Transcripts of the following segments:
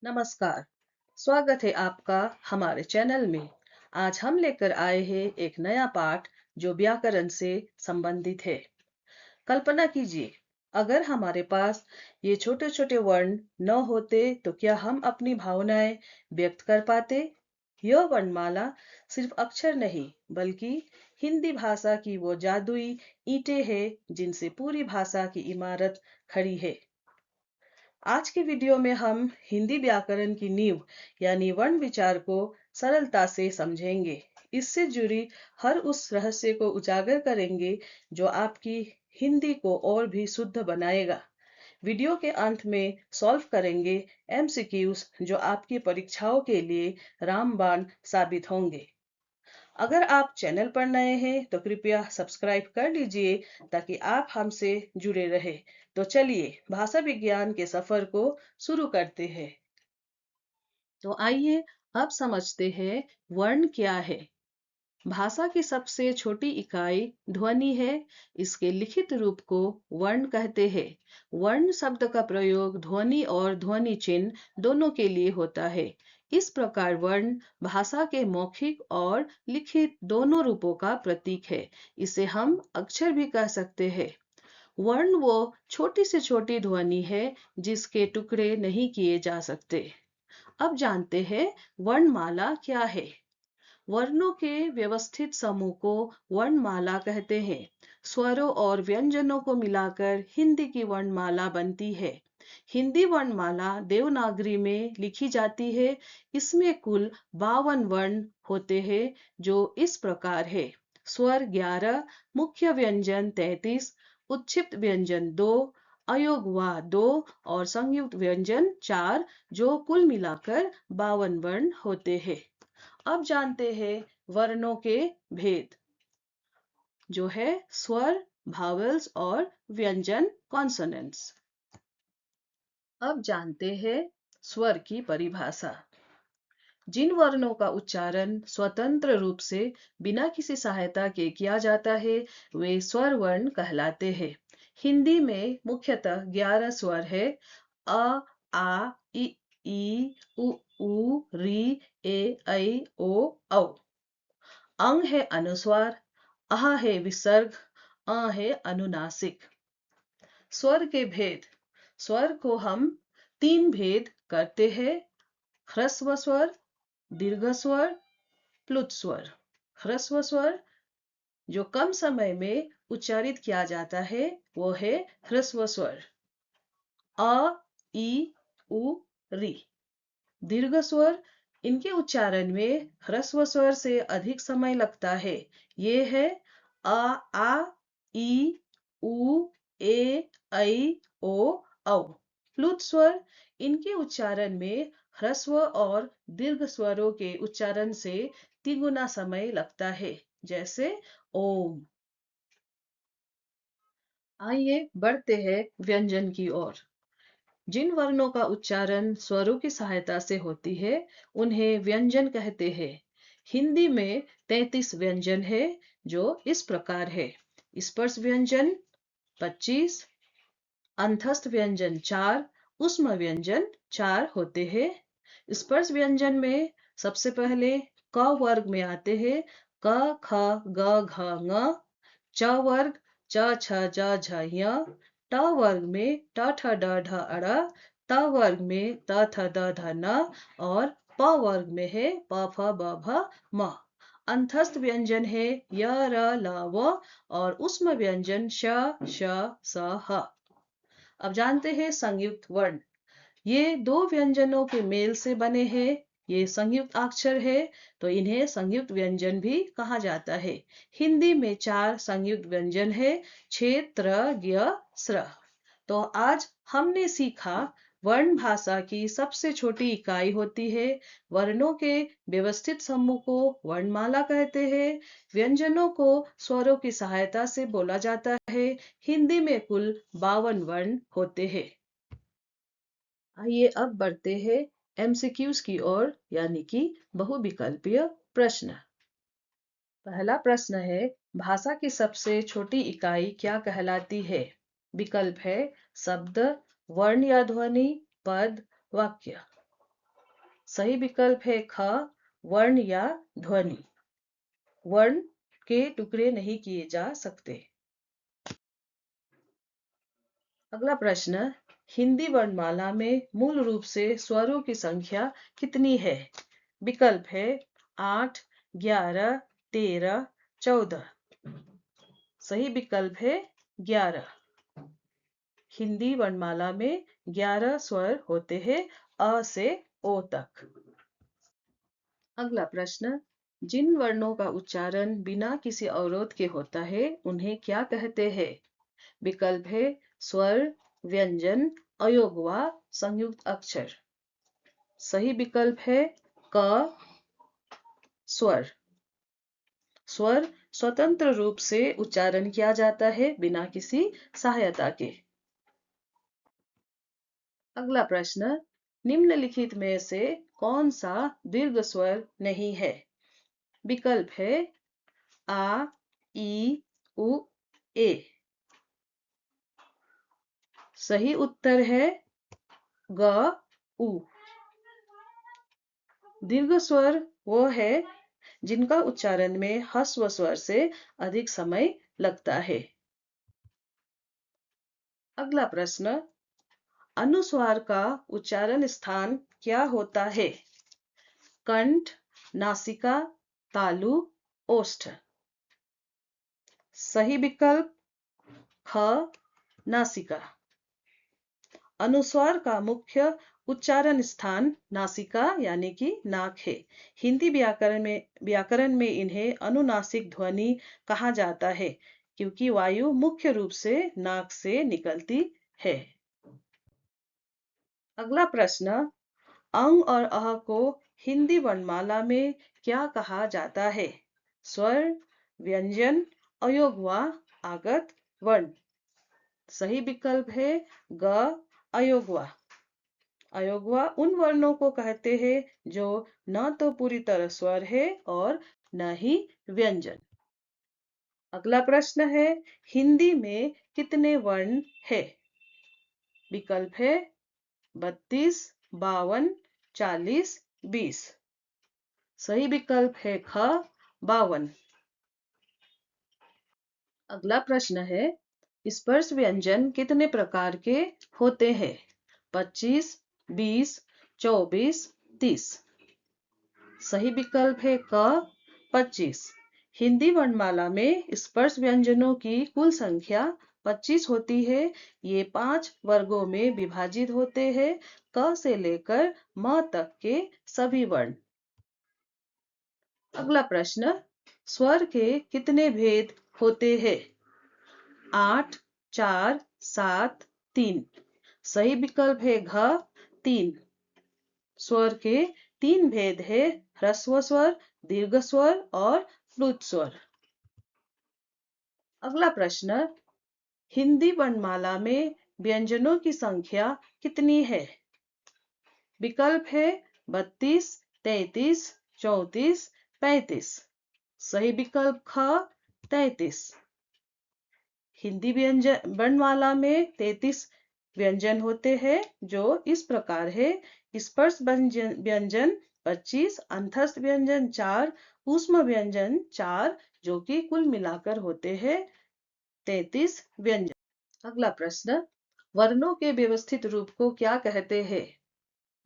नमस्कार। स्वागत है आपका हमारे चैनल में। आज हम लेकर आए हैं एक नया पाठ जो व्याकरण से संबंधित है। कल्पना कीजिए, अगर हमारे पास ये छोटे छोटे वर्ण न होते तो क्या हम अपनी भावनाएं व्यक्त कर पाते? यह वर्णमाला सिर्फ अक्षर नहीं, बल्कि हिंदी भाषा की वो जादुई ईंटें हैं जिनसे पूरी भाषा की इमारत खड़ी है। आज के वीडियो में हम हिंदी व्याकरण की नींव यानी वर्ण विचार को सरलता से समझेंगे। इससे जुड़ी हर उस रहस्य को उजागर करेंगे जो आपकी हिंदी को और भी शुद्ध बनाएगा। वीडियो के अंत में सॉल्व करेंगे एमसीक्यूज जो आपकी परीक्षाओं के लिए रामबाण साबित होंगे। अगर आप चैनल पर नए हैं तो कृपया सब्सक्राइब कर लीजिए ताकि आप हमसे जुड़े रहे। तो चलिए भाषा विज्ञान के सफर को शुरू करते हैं। तो आइए अब समझते हैं वर्ण क्या है। भाषा की सबसे छोटी इकाई ध्वनि है। इसके लिखित रूप को वर्ण कहते हैं। वर्ण शब्द का प्रयोग ध्वनि और ध्वनि चिन्ह दोनों के लिए होता है। इस प्रकार वर्ण भाषा के मौखिक और लिखित दोनों रूपों का प्रतीक है। इसे हम अक्षर भी कह सकते हैं। वर्ण वो छोटी से छोटी ध्वनि है जिसके टुकड़े नहीं किए जा सकते। अब जानते हैं वर्णमाला क्या है। वर्णों के व्यवस्थित समूह को वर्णमाला कहते हैं। स्वरों और व्यंजनों को मिलाकर हिंदी की वर्णमाला बनती है। हिंदी वर्णमाला देवनागरी में लिखी जाती है। इसमें कुल 52 वर्ण होते हैं जो इस प्रकार है। स्वर 11, मुख्य व्यंजन 33, उच्छिष्ट व्यंजन 2, अयोगवा 2 और संयुक्त व्यंजन 4, जो कुल मिलाकर 52 वर्ण होते हैं। अब जानते हैं वर्णों के भेद, जो है स्वर, भावेल्स और व्यंजन कॉन्सोनेंट्स। अब जानते हैं स्वर की परिभाषा। जिन वर्णों का उच्चारण स्वतंत्र रूप से बिना किसी सहायता के किया जाता है वे स्वर वर्ण कहलाते हैं। हिंदी में मुख्यतः 11 स्वर है। अ, आ, ई, उ, री, ए, ऐ, ओ, औ। अंग है अनुस्वार, अह है विसर्ग, अ है अनुनासिक। स्वर के भेद। स्वर को हम 3 भेद करते हैं: ह्रस्व स्वर, दीर्घ स्वर, प्लुत स्वर। ह्रस्व स्वर जो कम समय में उच्चारित किया जाता है वो है ह्रस्व स्वर। अ, ई, उ, री। दीर्घ स्वर इनके उच्चारण में ह्रस्व स्वर से अधिक समय लगता है। ये है अ, आ, ई, उ, ए, ऐ, ओ, औ। प्लुत स्वर इनके उच्चारण में ह्रस्व और दीर्घ स्वरों के उच्चारण से तिगुना समय लगता है, जैसे ओम। आइए बढ़ते हैं व्यंजन की ओर। जिन वर्णों का उच्चारण स्वरों की सहायता से होती है उन्हें व्यंजन कहते हैं। हिंदी में 33 व्यंजन है जो इस प्रकार है: स्पर्श व्यंजन 25, अंतस्थ व्यंजन 4, ऊष्म व्यंजन 4 होते हैं। स्पर्श व्यंजन में सबसे पहले क वर्ग में आते हैं क, ख, ग, घ, ङ। च वर्ग च, छ, ज, झ, य। ट वर्ग में ट, ठ, ड, ढ, अड़। त वर्ग में त, थ, द, ध, न। और प वर्ग में है प, फ, ब, भ, म। अंतस्थ व्यंजन है य, र, ल, व। और ऊष्म व्यंजन श, श, स, ह। अब जानते हैं संयुक्त वर्ण। ये दो व्यंजनों के मेल से बने हैं। ये संयुक्त अक्षर है तो इन्हें संयुक्त व्यंजन भी कहा जाता है। हिंदी में 4 संयुक्त व्यंजन है: छ, त्र, ज्ञ, स्र। तो आज हमने सीखा वर्ण भाषा की सबसे छोटी इकाई होती है। वर्णों के व्यवस्थित समूह को वर्णमाला कहते हैं। व्यंजनों को स्वरों की सहायता से बोला जाता है। हिंदी में कुल 52 वर्ण होते हैं। आइए अब बढ़ते हैं एमसीक्यूज की ओर, यानी कि बहुविकल्पीय प्रश्न। पहला प्रश्न है, भाषा की सबसे छोटी इकाई क्या कहलाती है? विकल्प है शब्द, वर्ण या ध्वनि, पद, वाक्य। सही विकल्प है ख, वर्ण या ध्वनि। वर्ण के टुकड़े नहीं किए जा सकते। अगला प्रश्न, हिंदी वर्णमाला में मूल रूप से स्वरों की संख्या कितनी है? विकल्प है 8, 11, 13, 14। सही विकल्प है 11। हिंदी वर्णमाला में 11 स्वर होते हैं, अ से ओ तक। अगला प्रश्न, जिन वर्णों का उच्चारण बिना किसी अवरोध के होता है उन्हें क्या कहते हैं? विकल्प है स्वर, व्यंजन, अयोग व संयुक्त अक्षर। सही विकल्प है क, स्वर। स्वर स्वतंत्र रूप से उच्चारण किया जाता है बिना किसी सहायता के। अगला प्रश्न, निम्नलिखित में से कौन सा दीर्घ स्वर नहीं है? विकल्प है आ, ई, उ, ए। सही उत्तर है ग, उ। दीर्घ स्वर वो है जिनका उच्चारण में ह्रस्व स्वर से अधिक समय लगता है। अगला प्रश्न, अनुस्वार का उच्चारण स्थान क्या होता है? कंठ, नासिका, तालु, ओष्ठ। सही विकल्प ख, नासिका। अनुस्वार का मुख्य उच्चारण स्थान नासिका यानी कि नाक है। हिंदी व्याकरण में इन्हें अनुनासिक ध्वनि कहा जाता है क्योंकि वायु मुख्य रूप से नाक से निकलती है। अगला प्रश्न, अंग और अह को हिंदी वर्णमाला में क्या कहा जाता है? स्वर, व्यंजन, अयोग व आगत वर्ण। सही विकल्प है ग, अयोगवा। अयोगवा उन वर्णों को कहते हैं जो न तो पूरी तरह स्वर है और न ही व्यंजन। अगला प्रश्न है, हिंदी में कितने वर्ण है? विकल्प है 32, 52, 40, 20। सही विकल्प है ख, 52। अगला प्रश्न है, स्पर्श व्यंजन कितने प्रकार के होते हैं? 25, 20, 24, 30। सही विकल्प है क, 25। हिंदी वर्णमाला में स्पर्श व्यंजनों की कुल संख्या 25 होती है। ये 5 वर्गों में विभाजित होते हैं, क से लेकर म तक के सभी वर्ण। अगला प्रश्न, स्वर के कितने भेद होते हैं? 8, 4, 7, 3। सही विकल्प है घ, 3। स्वर के 3 भेद है, ह्रस्व स्वर, दीर्घ स्वर और प्लुत स्वर। अगला प्रश्न, हिंदी वर्णमाला में व्यंजनों की संख्या कितनी है? विकल्प है 32, 33, 34, 35। सही विकल्प ख, 33। हिंदी व्यंजन वर्णमाला में 33 व्यंजन होते हैं जो इस प्रकार है। स्पर्श व्यंजन 25, अंतस्थ व्यंजन 4, ऊष्म व्यंजन 4, जो कि कुल मिलाकर होते हैं 33 व्यंजन। अगला प्रश्न, वर्णों के व्यवस्थित रूप को क्या कहते हैं?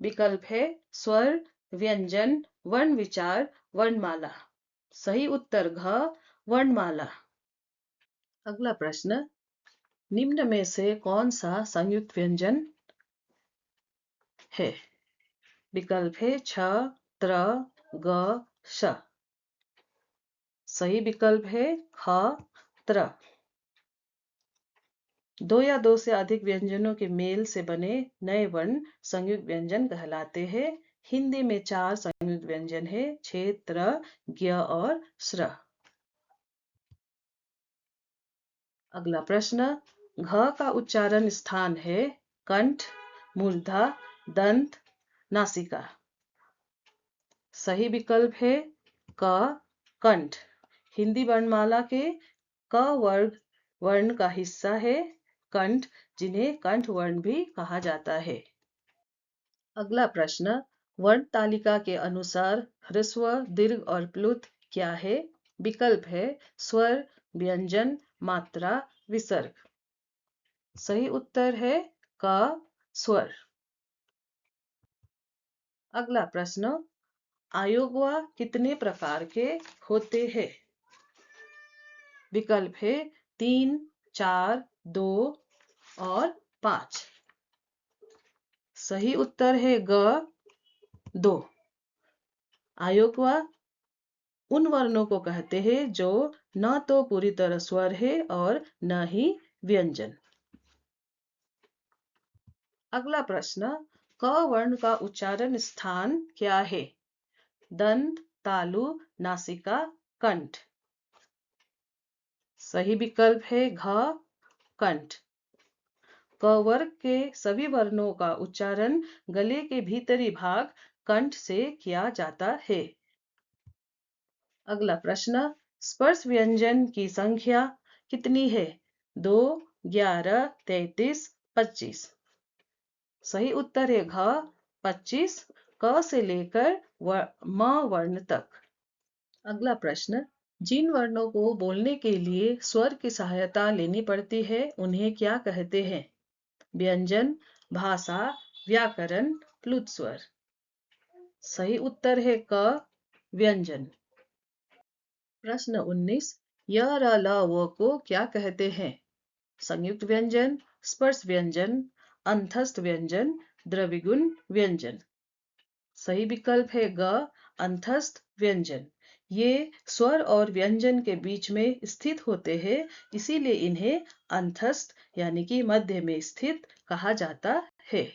विकल्प है स्वर, व्यंजन, वर्ण विचार, वर्णमाला। सही उत्तर घ, वर्णमाला। अगला प्रश्न, निम्न में से कौन सा संयुक्त व्यंजन है? विकल्प है छ, त्र, ग, श। सही विकल्प है ख, त्र। दो या दो से अधिक व्यंजनों के मेल से बने नए वर्ण संयुक्त व्यंजन कहलाते हैं। हिंदी में 4 संयुक्त व्यंजन है, छ, त्र, ज्ञ और श्र। अगला प्रश्न, घ का उच्चारण स्थान है कंठ, मूर्धा, दंत, नासिका। सही विकल्प है क, कंठ। हिंदी वर्णमाला के क वर्ग वर्ण का हिस्सा है कंठ, जिन्हें कंठ वर्ण भी कहा जाता है। अगला प्रश्न, वर्ण तालिका के अनुसार ह्रस्व, दीर्घ और प्लुत क्या है? विकल्प है स्वर, व्यंजन, मात्रा, विसर्ग। सही उत्तर है क, स्वर। अगला प्रश्न, आयोगवा कितने प्रकार के होते हैं? विकल्प है 3, 4, 2 और 5। सही उत्तर है ग, 2। आयोगवा उन वर्णों को कहते हैं जो न तो पूरी तरह स्वर है और न ही व्यंजन। अगला प्रश्न, क वर्ण का उच्चारण स्थान क्या है? दंत, तालु, नासिका, कंठ। सही विकल्प है घ, कंठ। क वर्ग के सभी वर्णों का उच्चारण गले के भीतरी भाग कंठ से किया जाता है। अगला प्रश्न, स्पर्श व्यंजन की संख्या कितनी है? 2, 11, 33, 25। सही उत्तर है घ, 25, क से लेकर म वर्ण तक। अगला प्रश्न, जिन वर्णों को बोलने के लिए स्वर की सहायता लेनी पड़ती है उन्हें क्या कहते हैं? व्यंजन, भाषा, व्याकरण, प्लुत स्वर। सही उत्तर है क, व्यंजन। प्रश्न 19, य, र, ल, व को क्या कहते हैं? संयुक्त व्यंजन, स्पर्श व्यंजन, अंतस्थ व्यंजन, द्रविगुण व्यंजन। सही विकल्प है ग, अंतस्थ व्यंजन। ये स्वर और व्यंजन के बीच में स्थित होते हैं, इसीलिए इन्हें अंतस्थ यानी कि मध्य में स्थित कहा जाता है।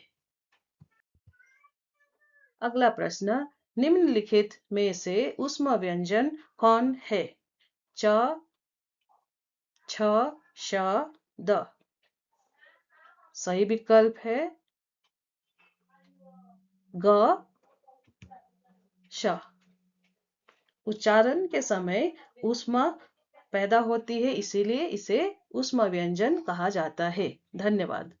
अगला प्रश्न, निम्नलिखित में से ऊष्म व्यंजन कौन है? च, छ, श, द। सही विकल्प है ग, श। उच्चारण के समय ऊष्मा पैदा होती है, इसीलिए इसे ऊष्म व्यंजन कहा जाता है। धन्यवाद।